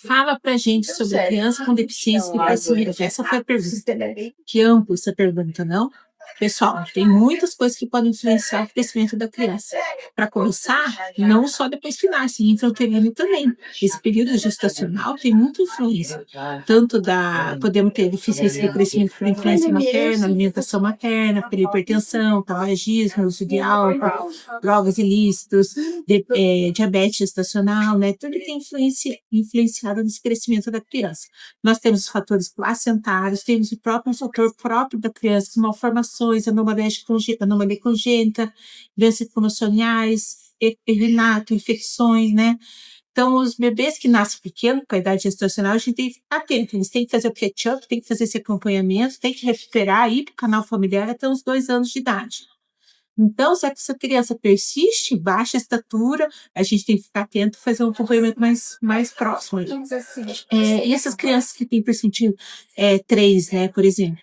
Fala pra gente sobre a criança com deficiência de crescimento. Essa foi a pergunta. Que ampla essa pergunta, não? Pessoal, tem muitas coisas que podem influenciar o crescimento da criança. Para começar, não só depois que nasce, intrauterino também. Esse período gestacional tem muita influência. Podemos ter deficiência de crescimento por influência materna, alimentação materna, por hipertensão, tabagismo, uso de álcool, drogas ilícitos, diabetes gestacional, né? Tudo tem influenciado nesse crescimento da criança. Nós temos os fatores placentários, temos o próprio fator próprio da criança, malformações, anomalia congênita, doenças cromossomiais, erinato, infecções, né? Então, os bebês que nascem pequenos, com a idade gestacional, a gente tem que ficar atento. Eles têm que fazer o catch-up, tem que fazer esse acompanhamento, tem que recuperar aí para o canal familiar até os 2 anos de idade. Então, se essa criança persiste, baixa estatura, a gente tem que ficar atento e fazer um acompanhamento mais próximo. E essas crianças que têm percentil 3, né, por exemplo,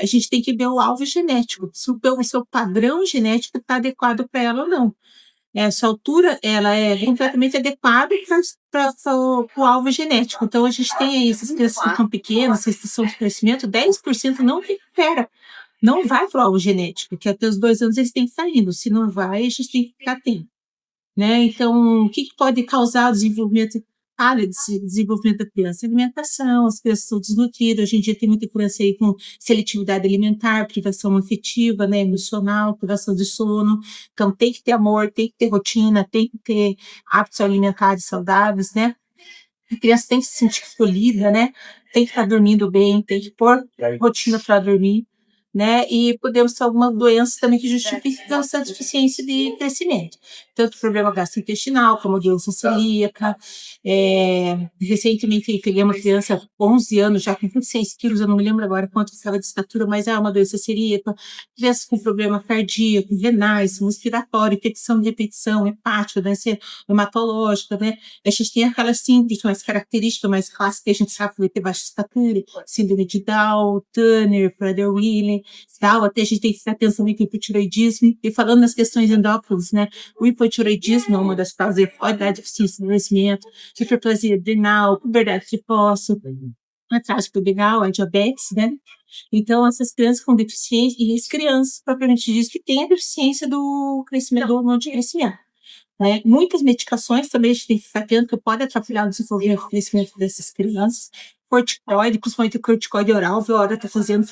a gente tem que ver o alvo genético, se o seu padrão genético está adequado para ela ou não. Essa altura, ela é completamente adequada para o alvo genético. Então, a gente tem aí essas crianças que são pequenas, restrição de crescimento, 10% não recupera. Não vai para o alvo genético, que até os 2 anos eles têm que estar indo. Se não vai, a gente tem que ficar atento. Né? Então, o que pode causar o desenvolvimento da criança? Alimentação, as crianças são desnutridas. Hoje em dia tem muita criança aí com seletividade alimentar, privação afetiva, né, emocional, privação de sono. Então, tem que ter amor, tem que ter rotina, tem que ter hábitos alimentares saudáveis, né? A criança tem que se sentir acolhida, né? Tem que estar dormindo bem, tem que pôr rotina para dormir, né? E podemos ter algumas doenças também que justificam essa deficiência de crescimento. Tanto problema gastrointestinal, como doença celíaca. Recentemente, eu peguei uma criança, 11 anos, já com 26 quilos, eu não me lembro agora quanto estava de estatura, mas é uma doença celíaca. Crianças com problema cardíaco, renais, respiratório, infecção de repetição, hepática, doença hematológica, né? A gente tem aquelas síndromes mais características, mais clássicas, que a gente sabe que vai ter baixa estatura, síndrome de Down, Turner, Prader-Willi, tal. Até a gente tem que ficar atenção no hipotireoidismo. E falando nas questões endócrinas, né? O hipotireoidismo é uma das causas que pode dar deficiência de crescimento, hiperplasia adrenal, puberdade precoce, atraso puberal, a diabetes, né? Então, essas crianças com deficiência, e as crianças, propriamente dito, que têm a deficiência do crescimento, do hormônio de crescimento. Né? Muitas medicações também a gente tem que ficar atento que pode atrapalhar o desenvolvimento e crescimento dessas crianças. Corticoide, principalmente o corticoide oral, viu? A hora tá fazendo.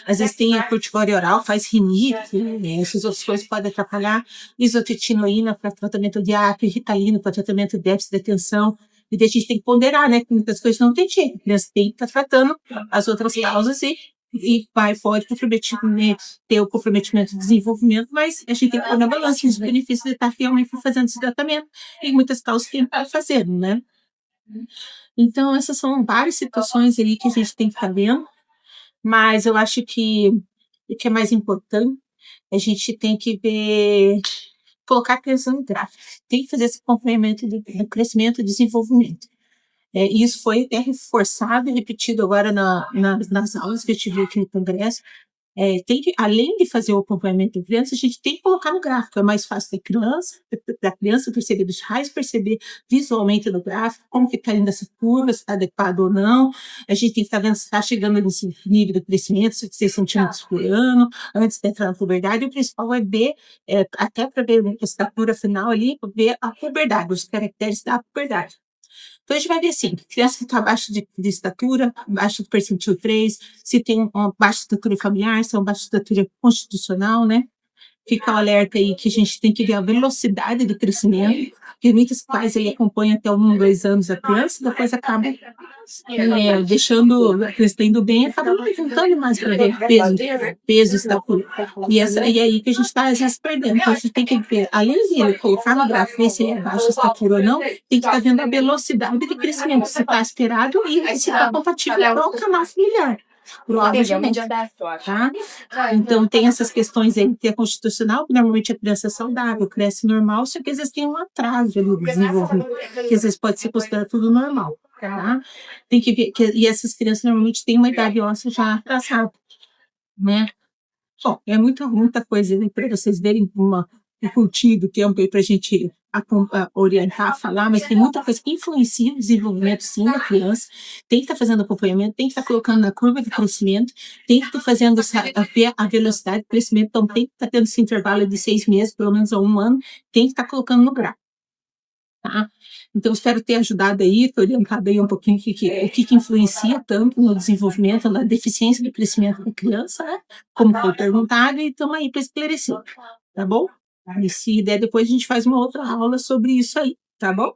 Às vezes tem a corticoide oral, faz rinite, né? Essas outras coisas podem atrapalhar. Isotretinoína para tratamento de acne, Ritalina para tratamento de déficit de atenção. E a gente tem que ponderar, né? Que muitas coisas não tem jeito. A criança tem que estar tratando as outras causas e pode ter o comprometimento do desenvolvimento, mas a gente tem que pôr na balança os benefícios de estar realmente fazendo esse tratamento, e muitas causas tem que estar fazendo, né? Então, essas são várias situações aí que a gente tem que estar vendo, mas eu acho que o que é mais importante, a gente tem que ver, colocar a criança no gráfico, tem que fazer esse acompanhamento do crescimento e desenvolvimento. E isso foi até reforçado e repetido agora nas aulas que eu tive aqui no Congresso. Além de fazer o acompanhamento da criança, a gente tem que colocar no gráfico. É mais fácil da criança perceber dos raios, perceber visualmente no gráfico como que está indo essa curva, se está adequado ou não. A gente tem que estar vendo se está chegando nesse nível de crescimento, 6 centímetros por ano, antes de entrar na puberdade. E o principal é ver, até para ver a estatura final ali, ver a puberdade, os caracteres da puberdade. Então, a gente vai ver assim, criança que está abaixo de estatura, abaixo do percentil 3, se tem uma baixa estatura familiar, se é uma baixa estatura constitucional, né? Fica o alerta aí que a gente tem que ver a velocidade do crescimento, porque muitos pais aí acompanham até 1, 2 anos a criança, depois acaba deixando, crescendo bem, acaba não juntando mais para ver peso, estatura. E aí que a gente está, às vezes, perdendo. Então, a gente tem que ver, além de colocar no gráfico, ver se é baixa estatura ou não, tem que estar vendo a velocidade de crescimento, se está esperado e se está compatível com o canal familiar. Provavelmente, tá? Então, tem essas questões aí, que é constitucional, que normalmente a criança é saudável, cresce normal, só que às vezes tem um atraso ali no desenvolvimento, que às vezes pode ser considerado tudo normal, tá? Tem que ver, e essas crianças normalmente têm uma idade óssea já atrasada, né? Bom, é muita coisa, né, para vocês verem um curtir do tempo aí pra gente orientar, falar, mas tem muita coisa que influencia o desenvolvimento, sim, da criança. Tem que estar fazendo acompanhamento, tem que estar colocando na curva de crescimento, tem que estar fazendo a velocidade de crescimento, então tem que estar tendo esse intervalo de 6 meses, pelo menos a 1 ano, tem que estar colocando no gráfico. Tá? Então, espero ter ajudado aí, ter orientado aí um pouquinho o que influencia tanto no desenvolvimento, na deficiência do crescimento da criança, né? Como foi perguntado, e estamos aí para esclarecer, tá bom? E se der, depois a gente faz uma outra aula sobre isso aí, tá bom?